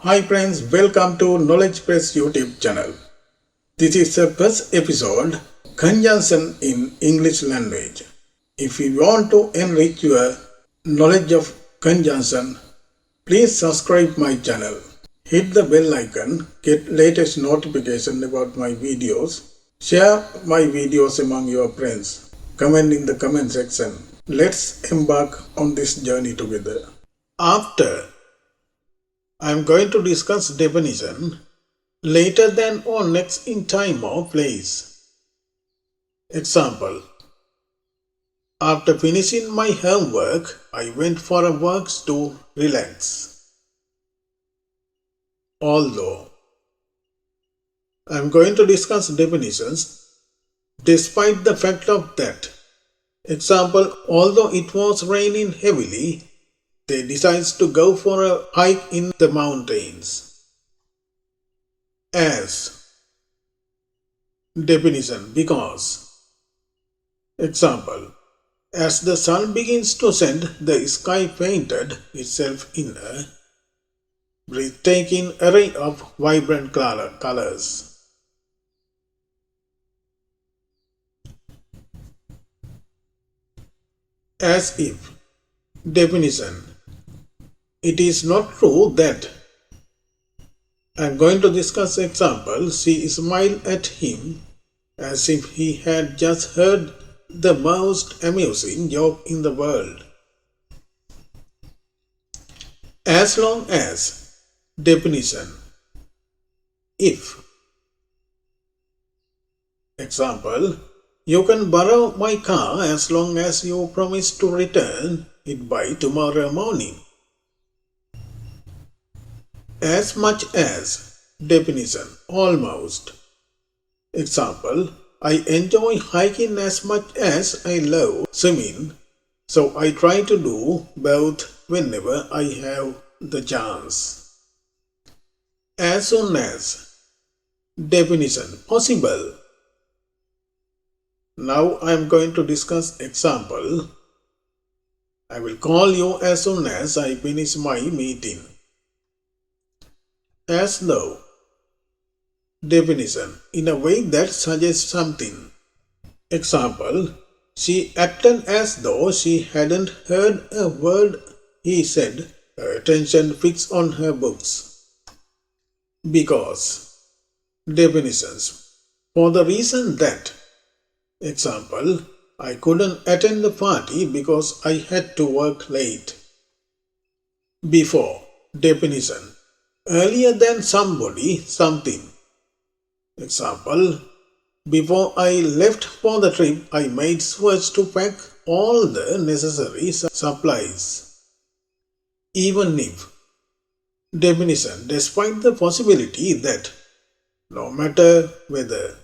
Hi friends, welcome to Knowledge Press YouTube channel. This is the first episode, Conjunction in English language. If you want to enrich your knowledge of conjunction, please subscribe my channel. Hit the bell icon, get latest notification about my videos. Share my videos among your friends. Comment in the comment section. Let's embark on this journey together. After I am going to discuss definition later than or next in time or place. Example: after finishing my homework, I went for a walk to relax. Although I am going to discuss definitions despite the fact of that. Example: although it was raining heavily, they decided to go for a hike in the mountains. As definition: because. Example: as the sun begins to set, the sky painted itself in a breathtaking array of vibrant colors. As if. Definition: it is not true that. I am going to discuss example. She smiled at him as if he had just heard the most amusing joke in the world. As long as. Definition: if. Example: you can borrow my car as long as you promise to return it by tomorrow morning. As much as. Definition: almost. Example: I enjoy hiking as much as I love swimming, so I try to do both whenever I have the chance. As soon as. Definition: possible. Now I am going to discuss example. I will call you as soon as I finish my meeting. As though. Definition: in a way that suggests something. Example: she acted as though she hadn't heard a word he said, her attention fixed on her books. Because. Definitions: for the reason that. Example: I couldn't attend the party because I had to work late. Before. Definition: earlier than somebody, something. Example: before I left for the trip, I made sure to pack all the necessary supplies. Even if. Definition: despite the possibility that. No matter whether.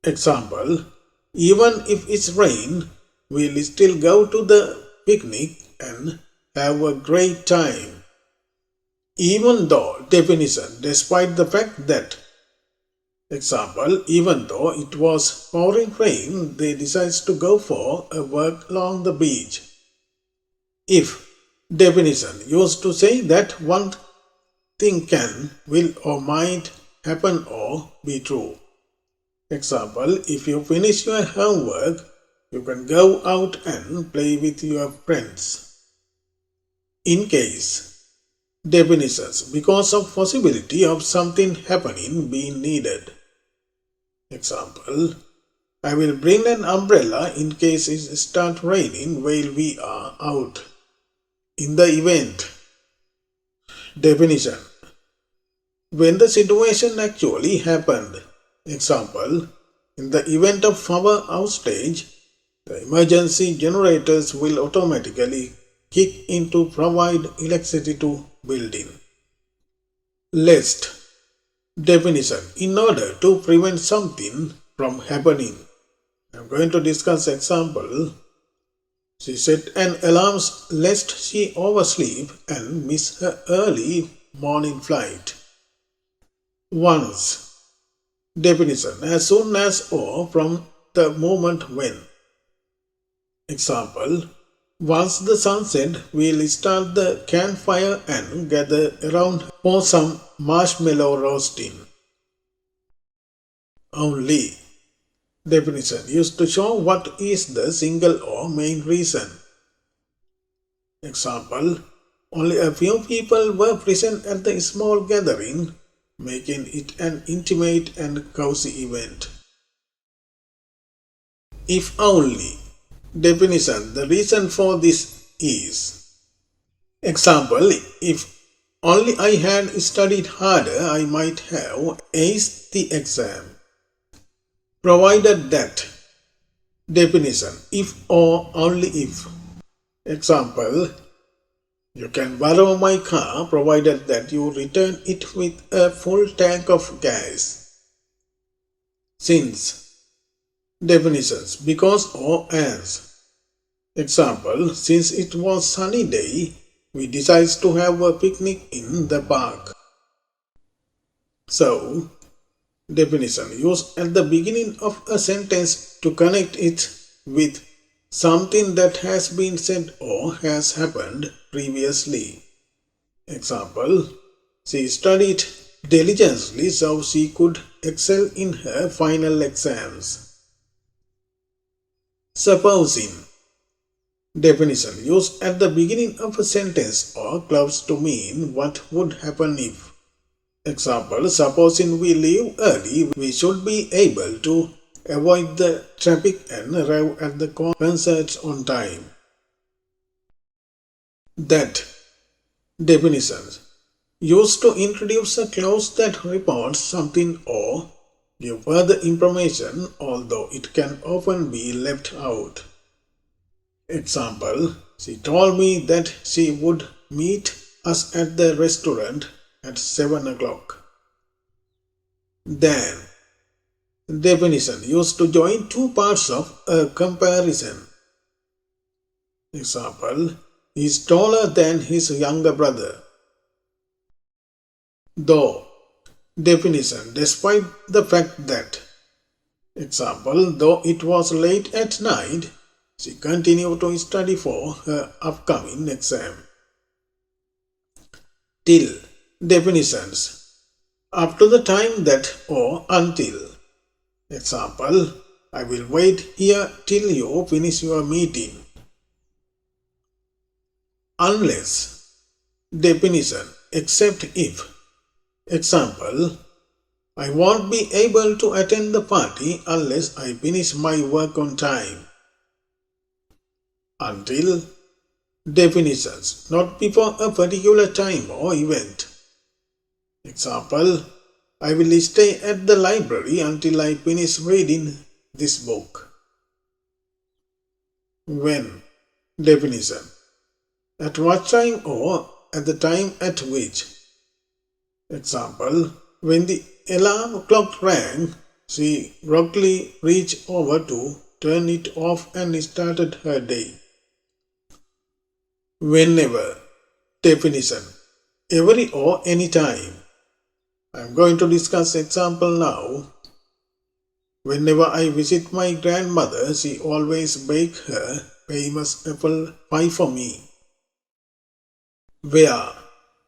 Example: even if it's rain, we'll still go to the picnic and have a great time. Even though. Definition: despite the fact that. Example: even though it was pouring rain, they decided to go for a walk along the beach. If. Definition: used to say that one thing can, will or might happen or be true. Example: if you finish your homework, you can go out and play with your friends. In case. Definitions: because of possibility of something happening being needed. Example: I will bring an umbrella in case it starts raining while we are out. In the event. Definition: when the situation actually happened. Example: in the event of power outage, the emergency generators will automatically kick in to provide electricity to building. Lest. Definition: in order to prevent something from happening. I am going to discuss example. She set an alarm lest she oversleep and miss her early morning flight. Once. Definition: as soon as or from the moment when. Example: Once the sun sets, we'll start the campfire and gather around for some marshmallow roasting. Only definition used to show what is the single or main reason. Example, only a few people were present at the small gathering, making it an intimate and cozy event. If only. Definition, the reason for this is. Example, if only I had studied harder, I might have aced the exam. Provided that. Definition, if or only if. Example, you can borrow my car provided that you return it with a full tank of gas. Since. Definitions, because or as. Example, since it was sunny day, we decided to have a picnic in the park. So, definition used at the beginning of a sentence to connect it with something that has been said or has happened previously. Example, she studied diligently so she could excel in her final exams. Supposing. Definition used at the beginning of a sentence or clause to mean what would happen if. Example, supposing we leave early, we should be able to avoid the traffic and arrive at the concert on time. That. Definitions used to introduce a clause that reports something or give further information, although it can often be left out. Example, she told me that she would meet us at the restaurant at 7 o'clock. Then. Definition used to join two parts of a comparison. Example, he is taller than his younger brother. Though. Definition, despite the fact that. Example, though it was late at night, she continued to study for her upcoming exam. Till. Definitions, up to the time that or until. Example, I will wait here till you finish your meeting. Unless. Definition, except if. Example, I won't be able to attend the party unless I finish my work on time. Until. Definitions, not before a particular time or event. Example, I will stay at the library until I finish reading this book. When. Definition, at what time or at the time at which. Example, when the alarm clock rang, she roughly reached over to turn it off and started her day. Whenever. Definition, every or any time. I am going to discuss example now. Whenever I visit my grandmother, she always bakes her famous apple pie for me. Where.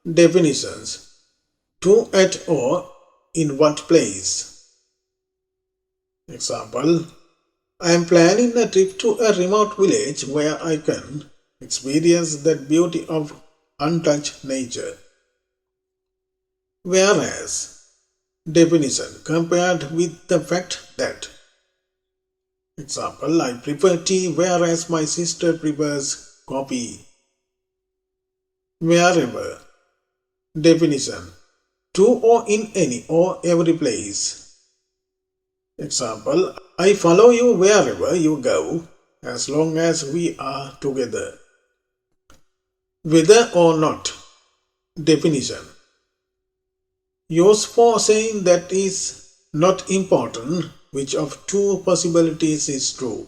Definitions, to, at, or in what place. Example, I am planning a trip to a remote village where I can experience the beauty of untouched nature. Whereas. Definition, compared with the fact that. Example, I prefer tea whereas my sister prefers coffee. Wherever. Definition, to or in any or every place. Example, I follow you wherever you go as long as we are together. Whether or not. Definition, used for saying that is not important which of two possibilities is true.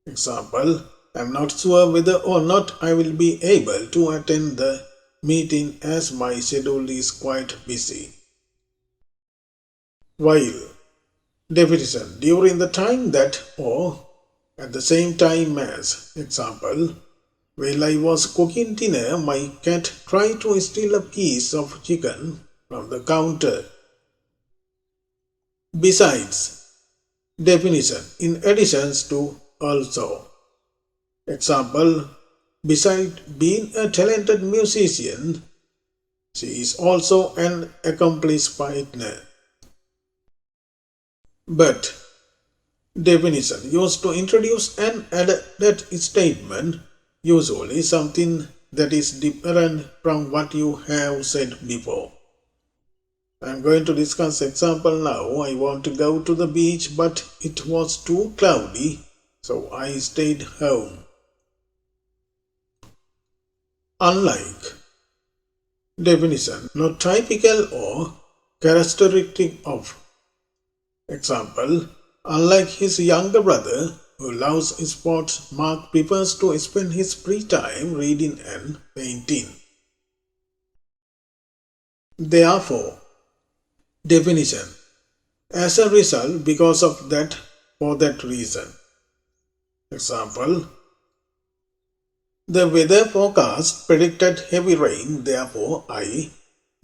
Example, I am not sure whether or not I will be able to attend the meeting as my schedule is quite busy. While. Definition, during the time that or at the same time as. Example, while I was cooking dinner, my cat tried to steal a piece of chicken from the counter. Besides, definition, in addition to, also. Example, besides being a talented musician, she is also an accomplished partner. But, definition, used to introduce an added statement, usually something that is different from what you have said before. I am going to discuss example now. I want to go to the beach, but it was too cloudy, so I stayed home. Unlike. Definition, not typical or characteristic of. Example, unlike his younger brother who loves sports, Mark prefers to spend his free time reading and painting. Therefore, definition, as a result, because of that, for that reason. Example, the weather forecast predicted heavy rain, therefore I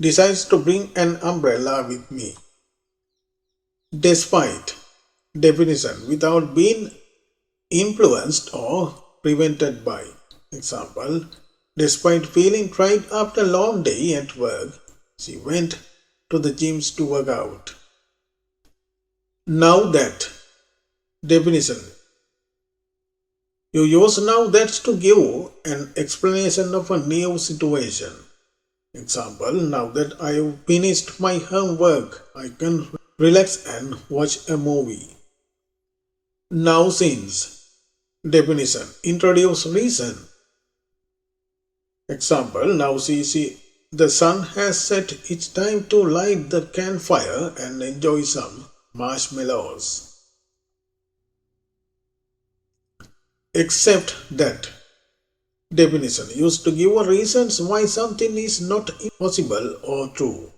decided to bring an umbrella with me. Despite. Definition, without being influenced or prevented by. Example, despite feeling tired after a long day at work, she went to the gyms to work out. Now that. Definition, you use now that to give an explanation of a new situation. Example, now that I have finished my homework, I can relax and watch a movie. Now since. Definition, introduce reason. Example, now see, the sun has set, it's time to light the campfire and enjoy some marshmallows. Except that. Definition, used to give reasons why something is not impossible or true.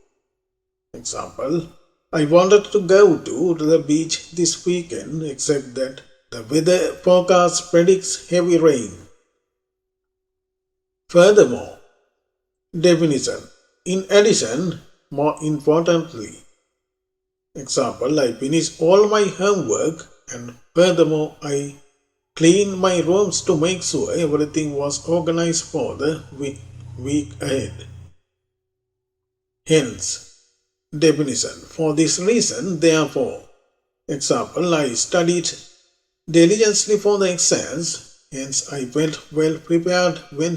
Example, I wanted to go to the beach this weekend except that the weather forecast predicts heavy rain. Furthermore, definition, in addition, more importantly. Example, I finished all my homework and furthermore I cleaned my rooms to make sure everything was organized for the week ahead. Hence, definition, for this reason, therefore. Example, I studied diligently for the exams, hence I felt well prepared when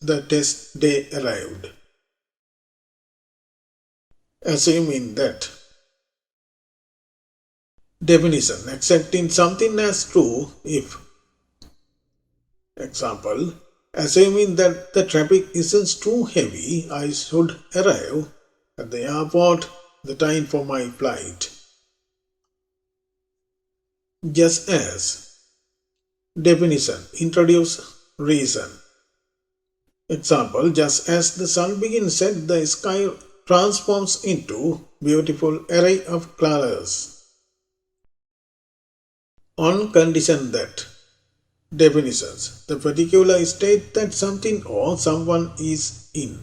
the test day arrived. Assuming that. Definition, accepting something as true if. Example, assuming that the traffic isn't too heavy, I should arrive at the airport the time for my flight. Just as. Definition, introduce reason. Example, just as the sun begins to set, the sky transforms into beautiful array of colors. On condition that. Definitions, the particular state that something or someone is in.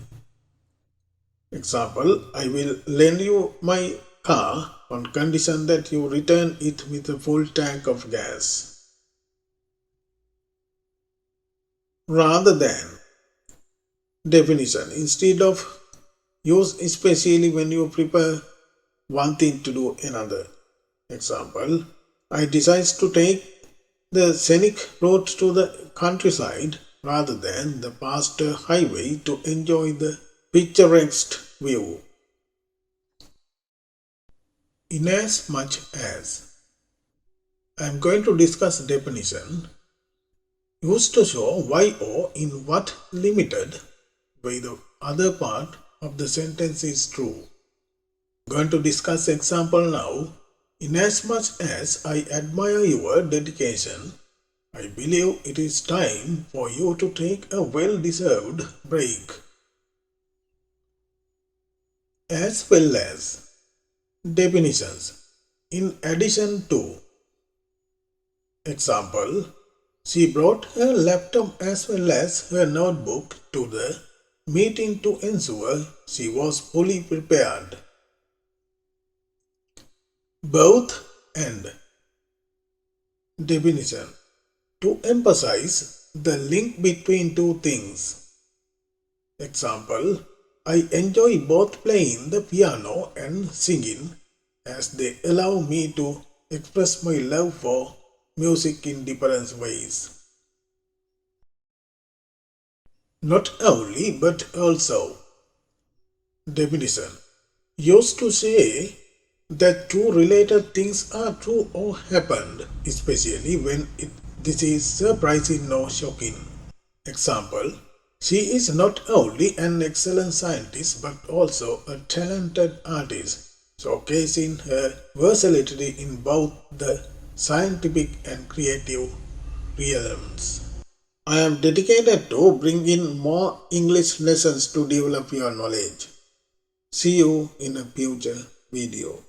Example, I will lend you my car on condition that you return it with a full tank of gas. Rather than. Definition, instead of, use especially when you prepare one thing to do another. Example, I decide to take the scenic route to the countryside rather than the past highway to enjoy the picturesque view. Inasmuch as. I am going to discuss definition used to show why or in what limited way the other part of the sentence is true. I am going to discuss example now. Inasmuch as I admire your dedication, I believe it is time for you to take a well-deserved break. As well as. Definitions, in addition to. Example, she brought her laptop as well as her notebook to the meeting to ensure she was fully prepared. Both and definition to emphasize the link between two things. Example, I enjoy both playing the piano and singing as they allow me to express my love for music in different ways. Not only but also. Definition used to say that two related things are true or happened, especially when this is surprising or shocking. Example, she is not only an excellent scientist but also a talented artist, showcasing her versatility in both the scientific and creative realms. I am dedicated to bringing more English lessons to develop your knowledge. See you in a future video.